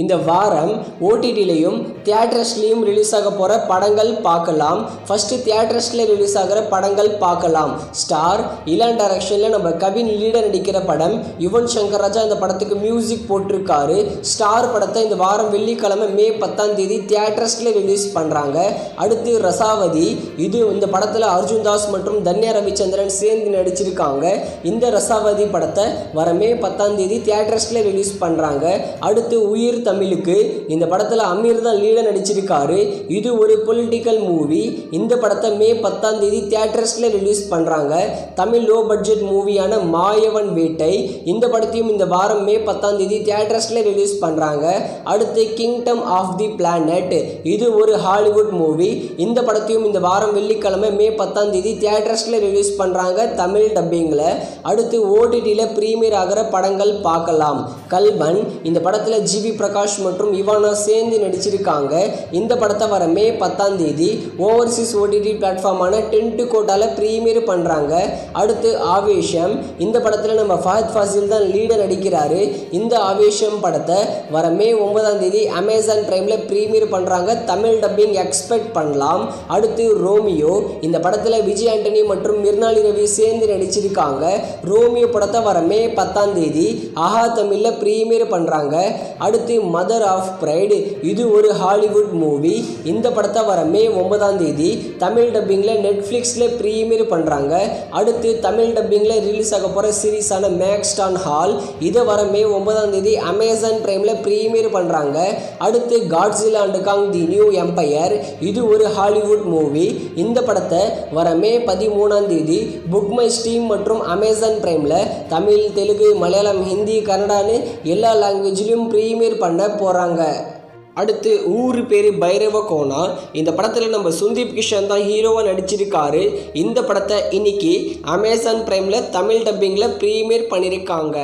இந்த வாரம் ஓடிடிலையும் தியேட்டர்ஸ்லையும் ரிலீஸ் ஆக போகிற படங்கள் பார்க்கலாம். ஃபஸ்ட்டு தியேட்டர்ஸில் ரிலீஸ் ஆகிற படங்கள் பார்க்கலாம். ஸ்டார் இளன் டைரக்ஷனில் நம்ம கவின் லீடர் நடிக்கிற படம். யுவன் சங்கர் ராஜா இந்த படத்துக்கு மியூசிக் போட்டிருக்காரு. ஸ்டார் படத்தை இந்த வாரம் வெள்ளிக்கிழமை மே 10 தியேட்டர்ஸில் ரிலீஸ் பண்ணுறாங்க. அடுத்து ரசாவதி, இந்த படத்தில் அர்ஜுன் தாஸ் மற்றும் தன்யா ரவிச்சந்திரன் சேர்ந்து நடிச்சிருக்காங்க. இந்த ரசாவதி படத்தை வர மே 10 தியேட்டர்ஸில் ரிலீஸ் பண்ணுறாங்க. அடுத்து உயிர் தமிழுக்கு, இந்த படத்தில் அமீர் தான் லீடர் நடிச்சிருக்காரு. இது ஒரு பொலிட்டிக்கல் மூவி. இந்த படத்தை மே 10 தியேட்டர்ஸில் ரிலீஸ் பண்ணுறாங்க. தமிழ் லோ பட்ஜெட் மூவியான மாயவன் வேட்டை, இந்த படத்தையும் இந்த வாரம் மே 10 தியேட்டர்ஸில் ரிலீஸ் பண்ணுறாங்க. அடுத்து கிங்டம் ஆஃப் தி பிளானட், இது ஒரு ஹாலிவுட் மூவி. இந்த படத்தையும் இந்த வாரம் வெள்ளிக்கிழமை மே 10 தியேட்டர்ஸில் ரிலீஸ் பண்ணுறாங்க தமிழ் டப்பிங்கில். அடுத்து ஓடிடியில் ப்ரீமியர் ஆகிற படங்கள் பார்க்கலாம். கல்வன், இந்த படத்தில் ஜிவி பிரகாஷ் மற்றும் இவானா சேர்ந்து நடிச்சிருக்காங்க. இந்த படத்தை வர மே 10 ஓவர்சீஸ் ஓடிடி பிளாட்ஃபார்மான டென்ட் கோட்டால ப்ரீமியர் பண்ணுறாங்க. அடுத்து ஆவேஷம், இந்த படத்தில் நம்ம ஃபஹத் ஃபாசில் தான் லீடர் நடிக்கிறாரு. இந்த ஆவேஷம் படத்தை வர மே 9 அமேசான் பிரைமில் ப்ரீமியர் பண்ணுறாங்க. தமிழ் டப்பிங் எக்ஸ்பெக்ட் பண்ணலாம். அடுத்து ரோமியோ, இந்த படத்தில் விஜய் ஆண்டனி மற்றும் மிர்னாலி ரவி சேர்ந்து நடிச்சிருக்காங்க. ரோமியோ படத்தை வர மே 10 ஆஹா தமிழில் ப்ரீமியர் பண்ணுறாங்க. அடுத்து மதர் ஆஃப் பிரைடு, இது ஒரு ஹாலிவுட் மூவி. இந்த படத்தை வர மே 9 தமிழ் டப்பிங்கில் நெட்ஃப்ளிக்ஸில் ப்ரீமியர் பண்ணுறாங்க. அடுத்து தமிழ் டப்பிங்கில் ரிலீஸ் ஆக போகிற சீரீஸான மேக்ஸ்டான் ஹால், இதை வர மே 9 அமேசான் பிரைமில் ப்ரீமியர் பண்ணுறாங்க. அடுத்து Godzilla and Kong the new empire, இது ஒரு ஹாலிவுட் மூவி. இந்த படத்தை வர மே 13 புக் மை ஸ்டீம் மற்றும் அமேசான் பிரைமில் தமிழ், தெலுங்கு, மலையாளம், ஹிந்தி, கன்னடான்னு எல்லா லாங்குவேஜ்லையும் ப்ரீமியர் பண்ண போகிறாங்க. அடுத்து ஊரு பேர் பைரவ கோனா, இந்த படத்தில் நம்ம சுந்தீப் கிஷன் தான் ஹீரோவாக நடிச்சிருக்காரு. இந்த படத்தை இன்னைக்கு அமேசான் பிரைமில் தமிழ் டப்பிங்கில் ப்ரீமியர் பண்ணியிருக்காங்க.